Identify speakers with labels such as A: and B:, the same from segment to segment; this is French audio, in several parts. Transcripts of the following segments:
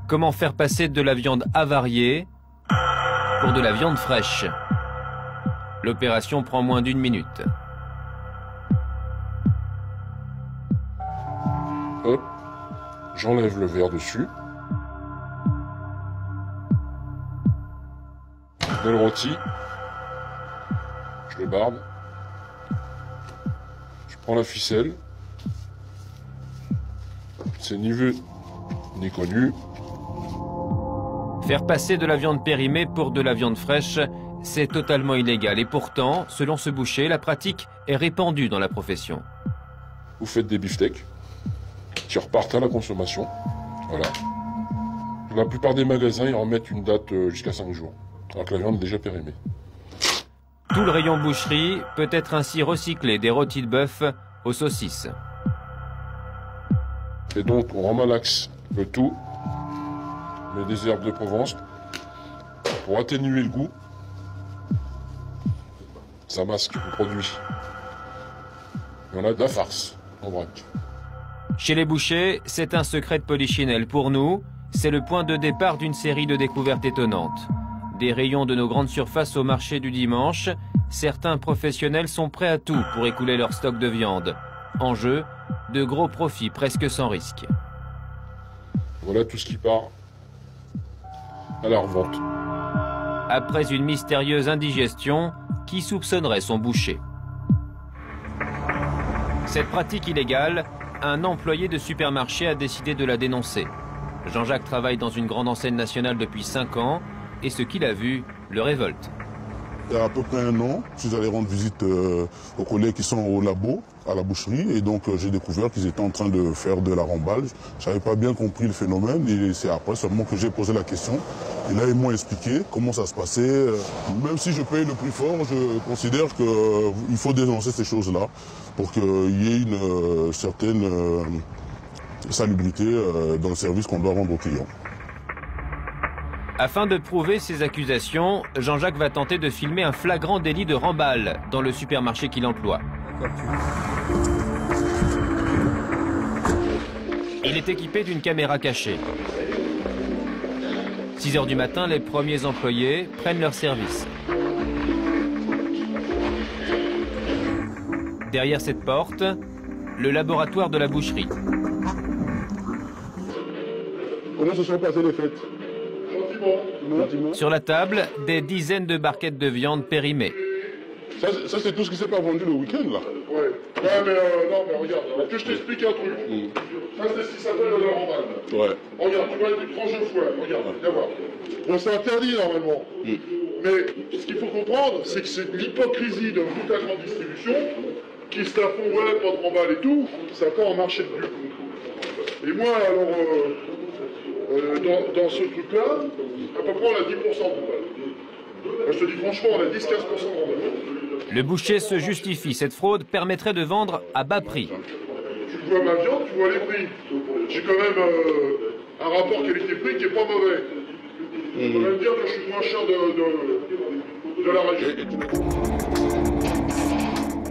A: Comment faire passer de la viande avariée pour de la viande fraîche? L'opération prend moins d'1 minute.
B: Hop, j'enlève le verre dessus. Je mets le rôti. Je le barbe. Je prends la ficelle. C'est ni vu ni connu.
A: Faire passer de la viande périmée pour de la viande fraîche, c'est totalement illégal. Et pourtant, selon ce boucher, la pratique est répandue dans la profession.
B: Vous faites des beefsteaks qui repartent à la consommation. Voilà. La plupart des magasins, ils remettent une date jusqu'à 5 jours, alors que la viande est déjà périmée.
A: Tout le rayon boucherie peut être ainsi recyclé, des rôtis de bœuf aux saucisses.
B: Et donc, on remalaxe le tout, on met des herbes de Provence pour atténuer le goût. Ça masque le produit. Et on a de la farce en vrac.
A: Chez les bouchers, c'est un secret de polichinelle. Pour nous, c'est le point de départ d'une série de découvertes étonnantes. Des rayons de nos grandes surfaces au marché du dimanche, certains professionnels sont prêts à tout pour écouler leur stock de viande. En jeu, de gros profits presque sans risque.
B: Voilà tout ce qui part à la revente.
A: Après une mystérieuse indigestion, qui soupçonnerait son boucher? Cette pratique illégale, un employé de supermarché a décidé de la dénoncer. Jean-Jacques travaille dans une grande enseigne nationale depuis 5 ans et ce qu'il a vu le révolte.
C: Il y a à peu près 1 an, je suis allé rendre visite aux collègues qui sont au labo, à la boucherie, et donc j'ai découvert qu'ils étaient en train de faire de la remballe. Je n'avais pas bien compris le phénomène, et c'est après seulement que j'ai posé la question. Et là, ils m'ont expliqué comment ça se passait. Même si je paye le prix fort, je considère qu'il faut dénoncer ces choses-là pour qu'il y ait une certaine salubrité dans le service qu'on doit rendre aux clients.
A: Afin de prouver ces accusations, Jean-Jacques va tenter de filmer un flagrant délit de remballe dans le supermarché qu'il emploie. Il est équipé d'une caméra cachée. 6 h du matin, les premiers employés prennent leur service. Derrière cette porte, le laboratoire de la boucherie.
C: Comment se sont passées les fêtes?
A: Sur la table, des dizaines de barquettes de viande périmées.
C: Ça c'est tout ce qui s'est pas vendu le week-end, là.
B: Ouais, non, mais regarde, que je t'explique un truc. Ça, c'est ce qui s'appelle de la remballe.
C: Ouais.
B: Regarde, tu vois, du tranche de foie. Regarde, viens voir. Bon, c'est interdit, normalement. Mais ce qu'il faut comprendre, c'est que c'est de l'hypocrisie de toute la grande distribution qui se la font, ouais, pas de remballe et tout. C'est encore un marché de but. Et moi, alors, dans ce truc-là, à peu près, on a 10% de remballe. Moi, je te dis franchement, on a 10-15% de remballe.
A: Le boucher se justifie. Cette fraude permettrait de vendre à bas prix.
B: Tu vois ma viande, tu vois les prix. J'ai quand même un rapport qualité-prix qui est pas mauvais. Je peux même dire que je suis moins cher de la région.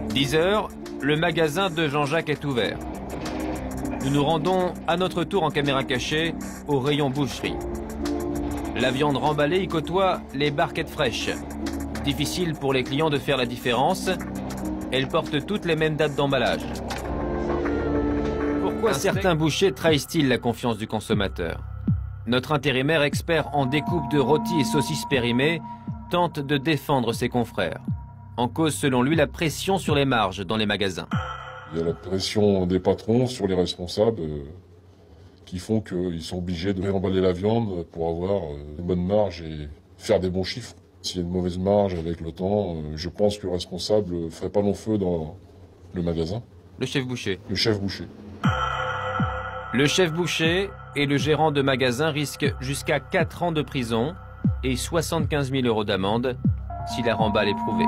A: 10 h, le magasin de Jean-Jacques est ouvert. Nous nous rendons à notre tour en caméra cachée au rayon boucherie. La viande remballée y côtoie les barquettes fraîches. Difficile pour les clients de faire la différence. Elles portent toutes les mêmes dates d'emballage. Pourquoi certains bouchers trahissent-ils la confiance du consommateur? Notre intérimaire expert en découpe de rôtis et saucisses périmées tente de défendre ses confrères. En cause, selon lui, la pression sur les marges dans les magasins.
B: Il y a la pression des patrons sur les responsables qui font qu'ils sont obligés de réemballer la viande pour avoir une bonne marge et faire des bons chiffres. S'il y a une mauvaise marge avec le temps, je pense que le responsable ne ferait pas long feu dans le magasin.
A: Le chef boucher.
B: Le chef boucher.
A: Le chef boucher et le gérant de magasin risquent jusqu'à 4 ans de prison et 75 000 € d'amende si la remballe est prouvée.